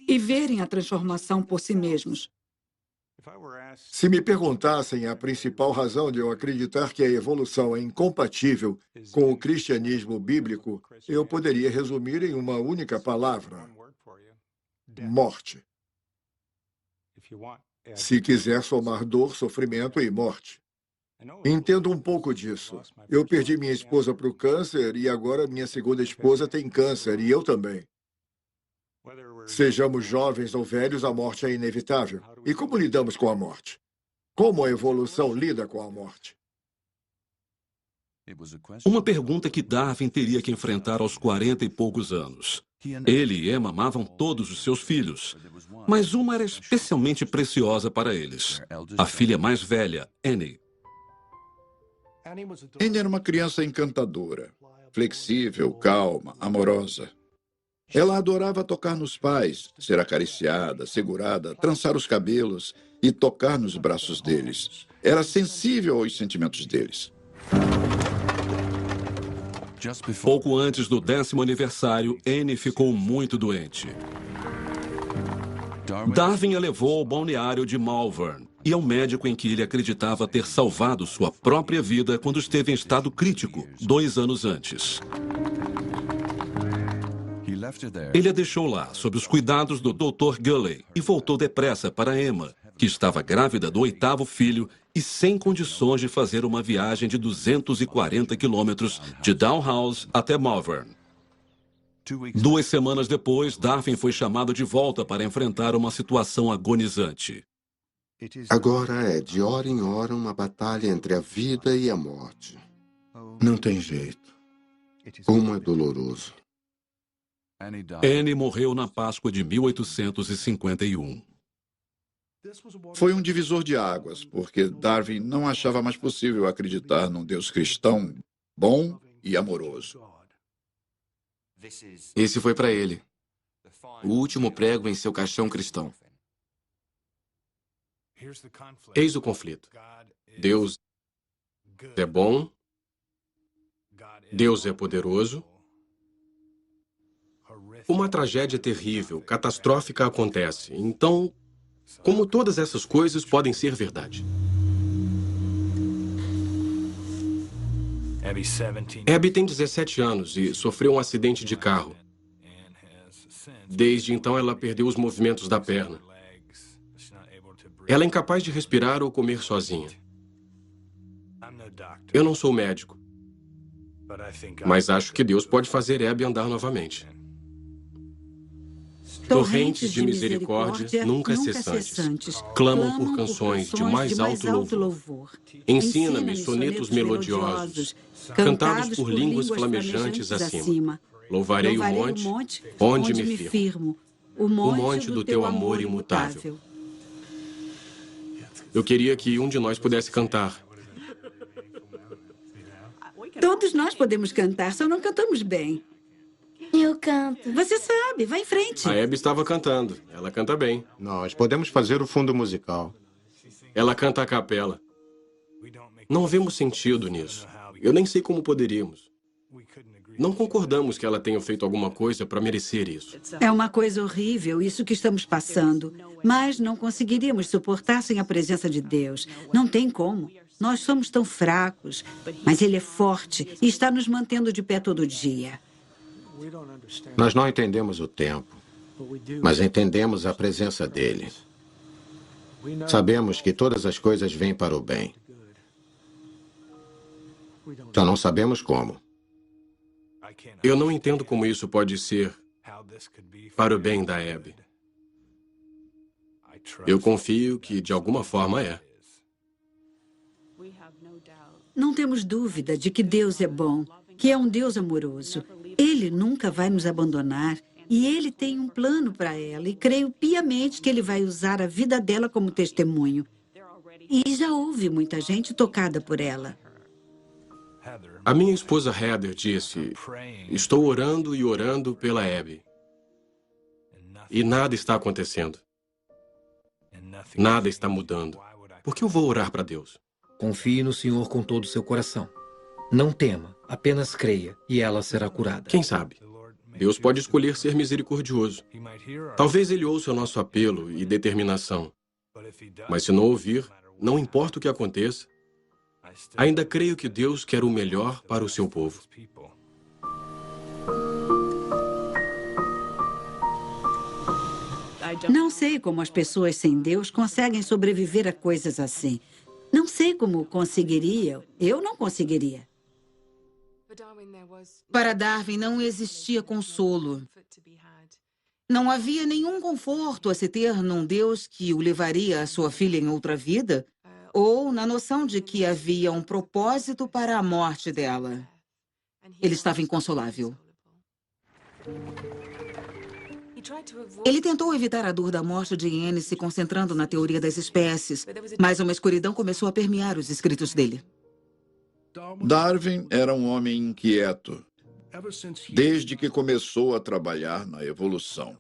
e verem a transformação por si mesmos. Se me perguntassem a principal razão de eu acreditar que a evolução é incompatível com o cristianismo bíblico, eu poderia resumir em uma única palavra: morte. Se quiser somar dor, sofrimento e morte. Entendo um pouco disso. Eu perdi minha esposa para o câncer e agora minha segunda esposa tem câncer e eu também. Sejamos jovens ou velhos, a morte é inevitável. E como lidamos com a morte? Como a evolução lida com a morte? Uma pergunta que Darwin teria que enfrentar aos 40 e poucos anos. Ele e Emma amavam todos os seus filhos, mas uma era especialmente preciosa para eles. A filha mais velha, Annie. Annie era uma criança encantadora, flexível, calma, amorosa. Ela adorava tocar nos pais, ser acariciada, segurada, trançar os cabelos e tocar nos braços deles. Era sensível aos sentimentos deles. Pouco antes do 10º aniversário, Annie ficou muito doente. Darwin a levou ao balneário de Malvern e ao médico em que ele acreditava ter salvado sua própria vida quando esteve em estado crítico, 2 anos antes. Ele a deixou lá, sob os cuidados do Dr. Gulley, e voltou depressa para Emma, que estava grávida do 8º filho e sem condições de fazer uma viagem de 240 quilômetros de Dalhouse até Malvern. 2 semanas depois, Darwin foi chamado de volta para enfrentar uma situação agonizante. Agora é de hora em hora uma batalha entre a vida e a morte. Não tem jeito. Como é doloroso. Annie morreu na Páscoa de 1851. Foi um divisor de águas, porque Darwin não achava mais possível acreditar num Deus cristão bom e amoroso. Esse foi para ele o último prego em seu caixão cristão. Eis o conflito. Deus é bom, Deus é poderoso. Uma tragédia terrível, catastrófica acontece. Então, como todas essas coisas podem ser verdade? Abby tem 17 anos e sofreu um acidente de carro. Desde então, ela perdeu os movimentos da perna. Ela é incapaz de respirar ou comer sozinha. Eu não sou médico, mas acho que Deus pode fazer Abby andar novamente. Torrentes de misericórdia nunca cessantes clamam por canções de mais alto louvor. Ensina-me sonetos melodiosos, cantados por línguas flamejantes acima. Louvarei o monte onde me firmo, o monte do teu amor imutável. Eu queria que um de nós pudesse cantar. Todos nós podemos cantar, só não cantamos bem. Eu canto. Você sabe, vai em frente. A Abby estava cantando. Ela canta bem. Nós podemos fazer o fundo musical. Ela canta a capela. Não vemos sentido nisso. Eu nem sei como poderíamos. Não concordamos que ela tenha feito alguma coisa para merecer isso. É uma coisa horrível isso que estamos passando, mas não conseguiríamos suportar sem a presença de Deus. Não tem como. Nós somos tão fracos, mas Ele é forte e está nos mantendo de pé todo dia. Nós não entendemos o tempo, mas entendemos a presença dele. Sabemos que todas as coisas vêm para o bem. Só não sabemos como. Eu não entendo como isso pode ser para o bem da Abby. Eu confio que, de alguma forma, é. Não temos dúvida de que Deus é bom, que é um Deus amoroso. Ele nunca vai nos abandonar e Ele tem um plano para ela e creio piamente que Ele vai usar a vida dela como testemunho. E já houve muita gente tocada por ela. A minha esposa Heather disse: estou orando e orando pela Abby. E nada está acontecendo. Nada está mudando. Por que eu vou orar para Deus? Confie no Senhor com todo o seu coração. Não tema, apenas creia e ela será curada. Quem sabe? Deus pode escolher ser misericordioso. Talvez Ele ouça o nosso apelo e determinação. Mas se não ouvir, não importa o que aconteça, ainda creio que Deus quer o melhor para o seu povo. Não sei como as pessoas sem Deus conseguem sobreviver a coisas assim. Não sei como conseguiria. Eu não conseguiria. Para Darwin não existia consolo. Não havia nenhum conforto a se ter num Deus que o levaria à sua filha em outra vida, ou na noção de que havia um propósito para a morte dela. Ele estava inconsolável. Ele tentou evitar a dor da morte de Anne se concentrando na teoria das espécies, mas uma escuridão começou a permear os escritos dele. Darwin era um homem inquieto, desde que começou a trabalhar na evolução.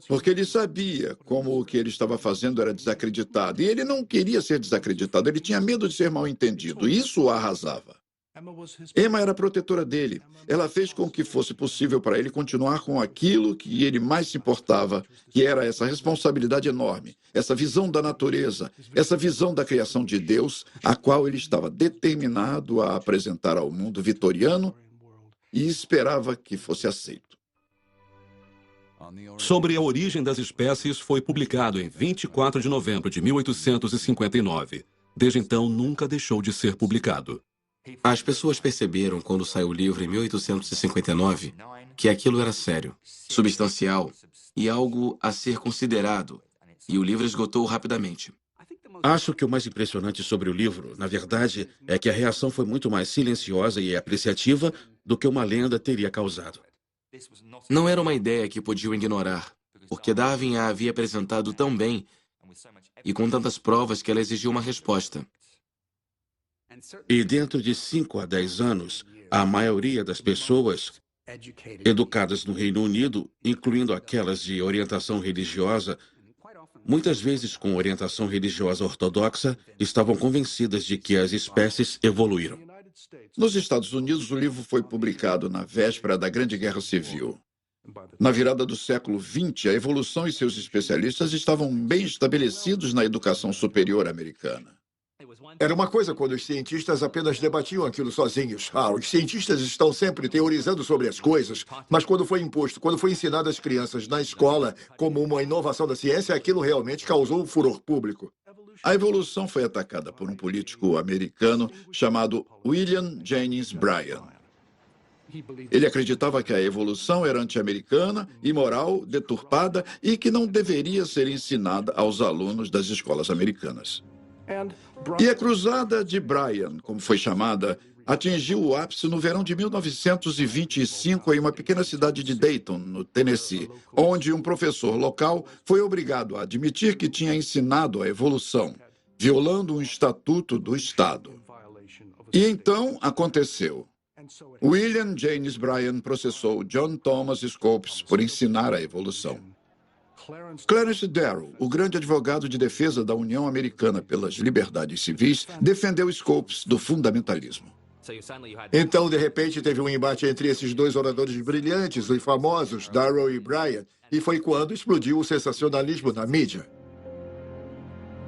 Porque ele sabia como o que ele estava fazendo era desacreditado. E ele não queria ser desacreditado, ele tinha medo de ser mal entendido. Isso o arrasava. Emma era a protetora dele. Ela fez com que fosse possível para ele continuar com aquilo que ele mais se importava, que era essa responsabilidade enorme, essa visão da natureza, essa visão da criação de Deus, a qual ele estava determinado a apresentar ao mundo vitoriano e esperava que fosse aceito. Sobre a origem das espécies foi publicado em 24 de novembro de 1859. Desde então, nunca deixou de ser publicado. As pessoas perceberam, quando saiu o livro em 1859, que aquilo era sério, substancial e algo a ser considerado, e o livro esgotou rapidamente. Acho que o mais impressionante sobre o livro, na verdade, é que a reação foi muito mais silenciosa e apreciativa do que uma lenda teria causado. Não era uma ideia que podiam ignorar, porque Darwin a havia apresentado tão bem e com tantas provas que ela exigiu uma resposta. E dentro de 5 a 10 anos, a maioria das pessoas educadas no Reino Unido, incluindo aquelas de orientação religiosa, muitas vezes com orientação religiosa ortodoxa, estavam convencidas de que as espécies evoluíram. Nos Estados Unidos, o livro foi publicado na véspera da Grande Guerra Civil. Na virada do século XX, a evolução e seus especialistas estavam bem estabelecidos na educação superior americana. Era uma coisa quando os cientistas apenas debatiam aquilo sozinhos. Os cientistas estão sempre teorizando sobre as coisas, mas quando foi imposto, quando foi ensinado às crianças na escola como uma inovação da ciência, aquilo realmente causou um furor público. A evolução foi atacada por um político americano chamado William Jennings Bryan. Ele acreditava que a evolução era anti-americana, imoral, deturpada e que não deveria ser ensinada aos alunos das escolas americanas. E a cruzada de Bryan, como foi chamada, atingiu o ápice no verão de 1925 em uma pequena cidade de Dayton, no Tennessee, onde um professor local foi obrigado a admitir que tinha ensinado a evolução, violando um estatuto do Estado. E então aconteceu. William Jennings Bryan processou John Thomas Scopes por ensinar a evolução. Clarence Darrow, o grande advogado de defesa da União Americana pelas Liberdades Civis, defendeu Scopes do fundamentalismo. Então, de repente, teve um embate entre esses dois oradores brilhantes e famosos, Darrow e Bryan, e foi quando explodiu o sensacionalismo na mídia.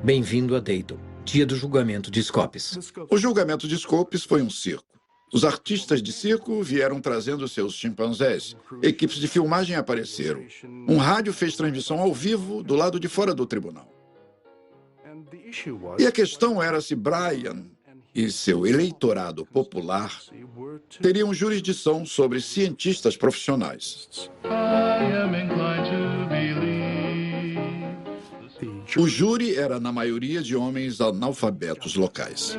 Bem-vindo a Dayton, dia do julgamento de Scopes. O julgamento de Scopes foi um circo. Os artistas de circo vieram trazendo seus chimpanzés. Equipes de filmagem apareceram. Um rádio fez transmissão ao vivo do lado de fora do tribunal. E a questão era se Bryan e seu eleitorado popular teriam jurisdição sobre cientistas profissionais. O júri era, na maioria, de homens analfabetos locais.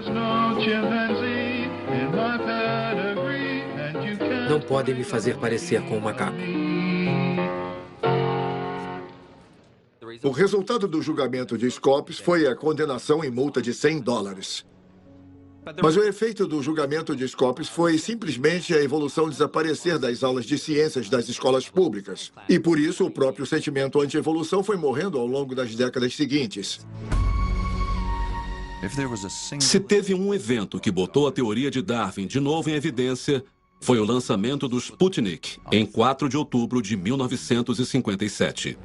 Não podem me fazer parecer com um macaco. O resultado do julgamento de Scopes foi a condenação em multa de $100. Mas o efeito do julgamento de Scopes foi simplesmente a evolução desaparecer das aulas de ciências das escolas públicas. E por isso o próprio sentimento anti-evolução foi morrendo ao longo das décadas seguintes. Se teve um evento que botou a teoria de Darwin de novo em evidência, foi o lançamento do Sputnik, em 4 de outubro de 1957.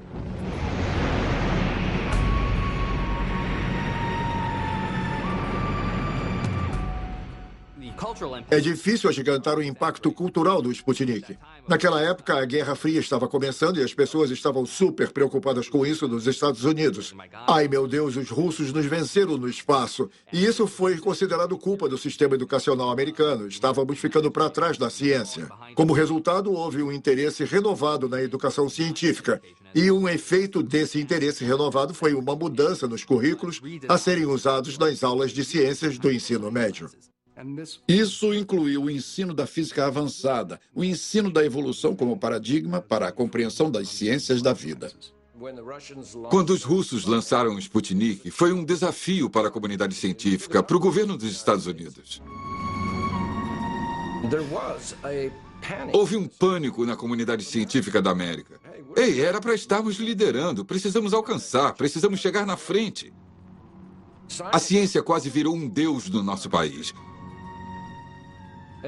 É difícil agigantar o impacto cultural do Sputnik. Naquela época, a Guerra Fria estava começando e as pessoas estavam super preocupadas com isso nos Estados Unidos. Ai, meu Deus, os russos nos venceram no espaço. E isso foi considerado culpa do sistema educacional americano. Estávamos ficando para trás da ciência. Como resultado, houve um interesse renovado na educação científica. E um efeito desse interesse renovado foi uma mudança nos currículos a serem usados nas aulas de ciências do ensino médio. Isso incluiu o ensino da física avançada, o ensino da evolução como paradigma para a compreensão das ciências da vida. Quando os russos lançaram o Sputnik, foi um desafio para a comunidade científica, para o governo dos Estados Unidos. Houve um pânico na comunidade científica da América. Ei, era para estarmos liderando, precisamos alcançar, precisamos chegar na frente. A ciência quase virou um deus no nosso país.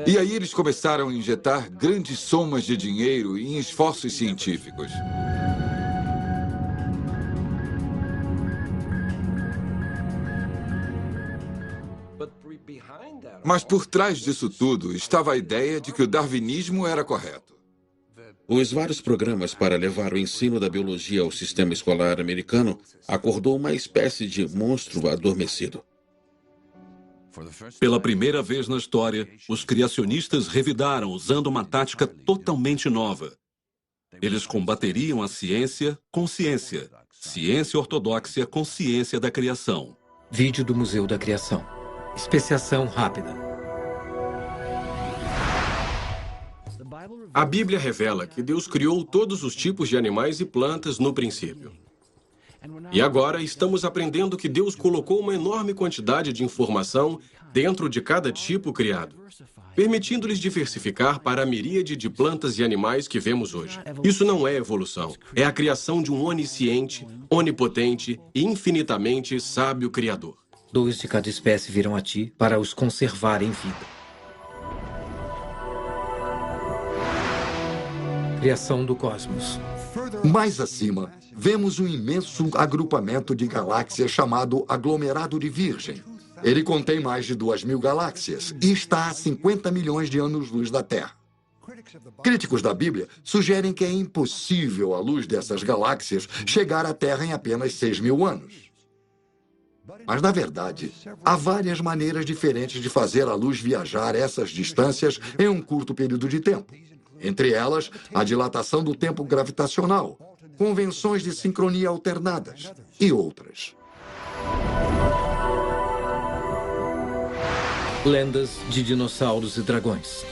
E aí eles começaram a injetar grandes somas de dinheiro em esforços científicos. Mas por trás disso tudo estava a ideia de que o darwinismo era correto. Os vários programas para levar o ensino da biologia ao sistema escolar americano acordou uma espécie de monstro adormecido. Pela primeira vez na história, os criacionistas revidaram usando uma tática totalmente nova. Eles combateriam a ciência com ciência. Ciência ortodoxa com ciência da criação. Vídeo do Museu da Criação. Especiação rápida. A Bíblia revela que Deus criou todos os tipos de animais e plantas no princípio. E agora estamos aprendendo que Deus colocou uma enorme quantidade de informação dentro de cada tipo criado, permitindo-lhes diversificar para a miríade de plantas e animais que vemos hoje. Isso não é evolução, é a criação de um onisciente, onipotente e infinitamente sábio Criador. 2 de cada espécie virão a ti para os conservar em vida. Criação do cosmos. Mais acima, vemos um imenso agrupamento de galáxias chamado aglomerado de Virgem. Ele contém mais de 2.000 galáxias e está a 50 milhões de anos-luz da Terra. Críticos da Bíblia sugerem que é impossível a luz dessas galáxias chegar à Terra em apenas 6.000 anos. Mas, na verdade, há várias maneiras diferentes de fazer a luz viajar essas distâncias em um curto período de tempo. Entre elas, a dilatação do tempo gravitacional, convenções de sincronia alternadas e outras. Lendas de dinossauros e dragões.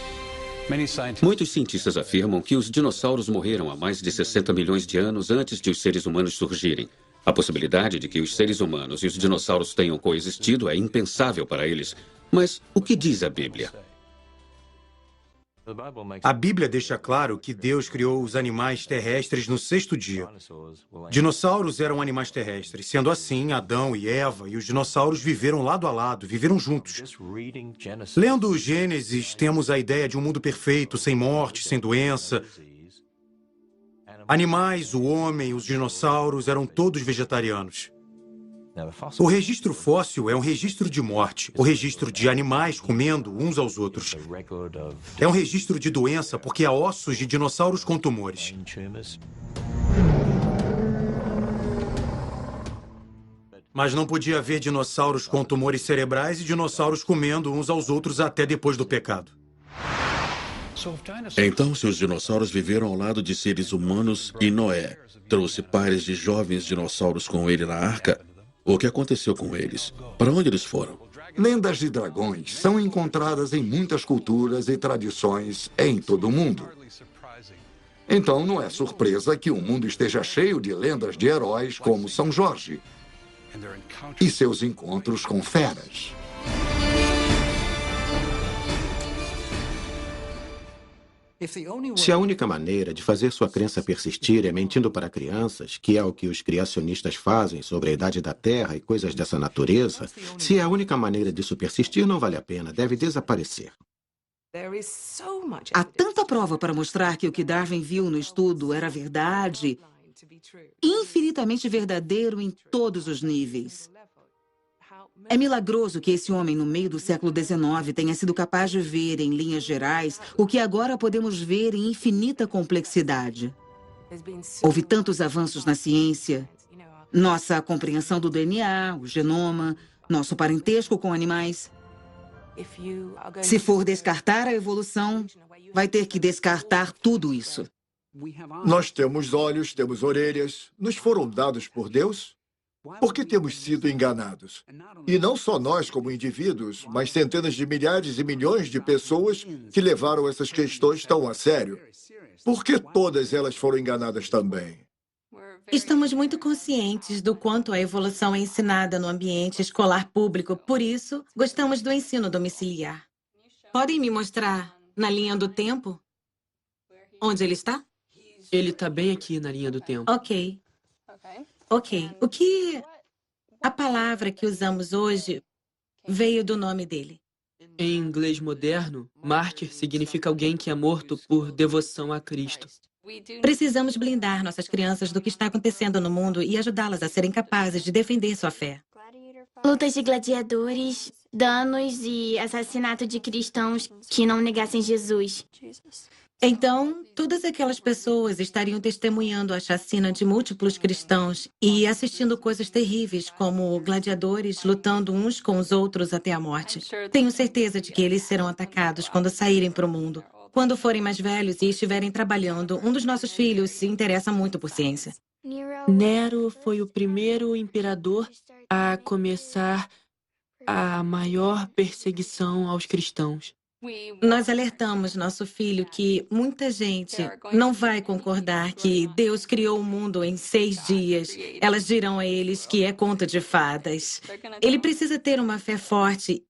Muitos cientistas afirmam que os dinossauros morreram há mais de 60 milhões de anos antes de os seres humanos surgirem. A possibilidade de que os seres humanos e os dinossauros tenham coexistido é impensável para eles. Mas o que diz a Bíblia? A Bíblia deixa claro que Deus criou os animais terrestres no sexto dia. Dinossauros eram animais terrestres. Sendo assim, Adão e Eva e os dinossauros viveram lado a lado, viveram juntos. Lendo o Gênesis, temos a ideia de um mundo perfeito, sem morte, sem doença. Animais, o homem, os dinossauros eram todos vegetarianos. O registro fóssil é um registro de morte, o registro de animais comendo uns aos outros. É um registro de doença porque há ossos de dinossauros com tumores. Mas não podia haver dinossauros com tumores cerebrais e dinossauros comendo uns aos outros até depois do pecado. Então, se os dinossauros viveram ao lado de seres humanos e Noé trouxe pares de jovens dinossauros com ele na arca, o que aconteceu com eles? Para onde eles foram? Lendas de dragões são encontradas em muitas culturas e tradições em todo o mundo. Então, não é surpresa que o mundo esteja cheio de lendas de heróis como São Jorge e seus encontros com feras. Se a única maneira de fazer sua crença persistir é mentindo para crianças, que é o que os criacionistas fazem sobre a idade da Terra e coisas dessa natureza, se é a única maneira disso persistir, não vale a pena, deve desaparecer. Há tanta prova para mostrar que o que Darwin viu no estudo era verdade, infinitamente verdadeiro em todos os níveis. É milagroso que esse homem, no meio do século XIX, tenha sido capaz de ver, em linhas gerais, o que agora podemos ver em infinita complexidade. Houve tantos avanços na ciência, nossa compreensão do DNA, o genoma, nosso parentesco com animais. Se for descartar a evolução, vai ter que descartar tudo isso. Nós temos olhos, temos orelhas, nos foram dados por Deus? Por que temos sido enganados? E não só nós como indivíduos, mas centenas de milhares e milhões de pessoas que levaram essas questões tão a sério. Por que todas elas foram enganadas também? Estamos muito conscientes do quanto a evolução é ensinada no ambiente escolar público, por isso, gostamos do ensino domiciliar. Podem me mostrar na linha do tempo? Onde ele está? Ele está bem aqui na linha do tempo. Ok. O que a palavra que usamos hoje veio do nome dele? Em inglês moderno, mártir significa alguém que é morto por devoção a Cristo. Precisamos blindar nossas crianças do que está acontecendo no mundo e ajudá-las a serem capazes de defender sua fé. Lutas de gladiadores, danos e assassinato de cristãos que não negassem Jesus. Então, todas aquelas pessoas estariam testemunhando a chacina de múltiplos cristãos e assistindo coisas terríveis, como gladiadores lutando uns com os outros até a morte. Tenho certeza de que eles serão atacados quando saírem para o mundo. Quando forem mais velhos e estiverem trabalhando, um dos nossos filhos se interessa muito por ciência. Nero foi o primeiro imperador a começar a maior perseguição aos cristãos. Nós alertamos nosso filho que muita gente não vai concordar que Deus criou o mundo em 6 dias. Elas dirão a eles que é conto de fadas. Ele precisa ter uma fé forte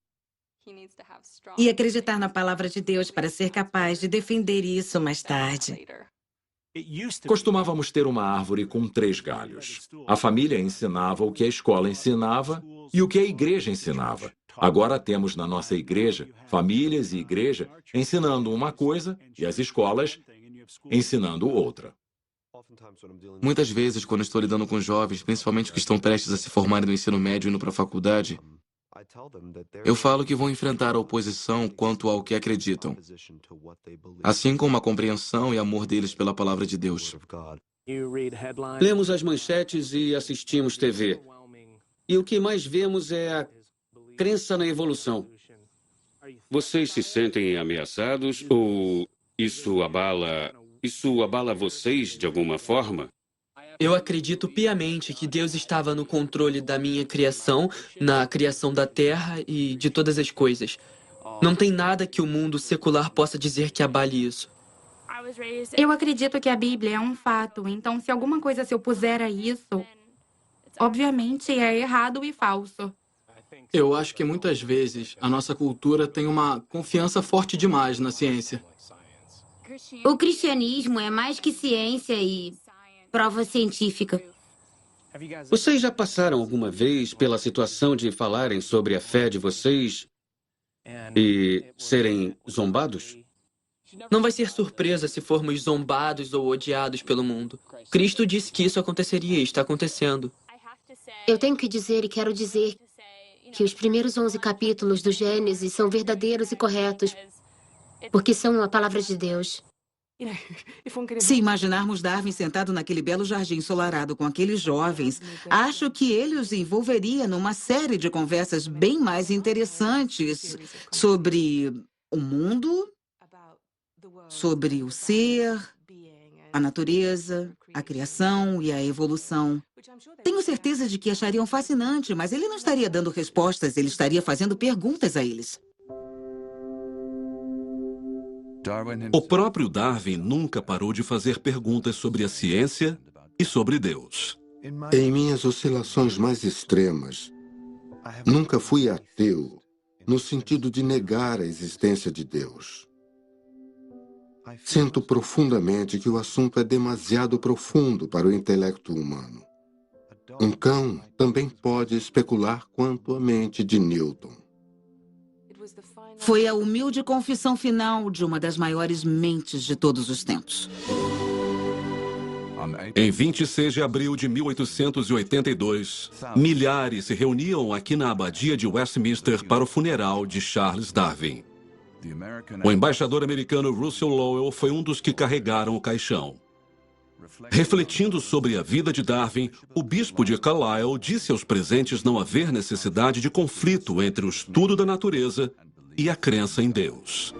e acreditar na palavra de Deus para ser capaz de defender isso mais tarde. Costumávamos ter uma árvore com 3 galhos. A família ensinava o que a escola ensinava e o que a igreja ensinava. Agora temos na nossa igreja, famílias e igreja ensinando uma coisa e as escolas ensinando outra. Muitas vezes, quando estou lidando com jovens, principalmente que estão prestes a se formarem no ensino médio e indo para a faculdade, eu falo que vão enfrentar a oposição quanto ao que acreditam, assim como a compreensão e amor deles pela palavra de Deus. Lemos as manchetes e assistimos TV. E o que mais vemos é a crença na evolução. Vocês se sentem ameaçados ou isso abala vocês de alguma forma? Eu acredito piamente que Deus estava no controle da minha criação, na criação da terra e de todas as coisas. Não tem nada que o mundo secular possa dizer que abale isso. Eu acredito que a Bíblia é um fato, então se alguma coisa se opuser a isso, obviamente é errado e falso. Eu acho que muitas vezes a nossa cultura tem uma confiança forte demais na ciência. O cristianismo é mais que ciência e prova científica. Vocês já passaram alguma vez pela situação de falarem sobre a fé de vocês e serem zombados? Não vai ser surpresa se formos zombados ou odiados pelo mundo. Cristo disse que isso aconteceria e está acontecendo. Eu tenho que dizer e quero dizer que os primeiros 11 capítulos do Gênesis são verdadeiros e corretos, porque são a palavra de Deus. Se imaginarmos Darwin sentado naquele belo jardim ensolarado com aqueles jovens, acho que ele os envolveria numa série de conversas bem mais interessantes sobre o mundo, sobre o ser, a natureza, a criação e a evolução. Tenho certeza de que achariam fascinante, mas ele não estaria dando respostas, ele estaria fazendo perguntas a eles. O próprio Darwin nunca parou de fazer perguntas sobre a ciência e sobre Deus. Em minhas oscilações mais extremas, nunca fui ateu no sentido de negar a existência de Deus. Sinto profundamente que o assunto é demasiado profundo para o intelecto humano. Um cão também pode especular quanto à mente de Newton. Foi a humilde confissão final de uma das maiores mentes de todos os tempos. Em 26 de abril de 1882, milhares se reuniam aqui na abadia de Westminster para o funeral de Charles Darwin. O embaixador americano Russell Lowell foi um dos que carregaram o caixão. Refletindo sobre a vida de Darwin, o bispo de Carlisle disse aos presentes não haver necessidade de conflito entre o estudo da natureza e a crença em Deus.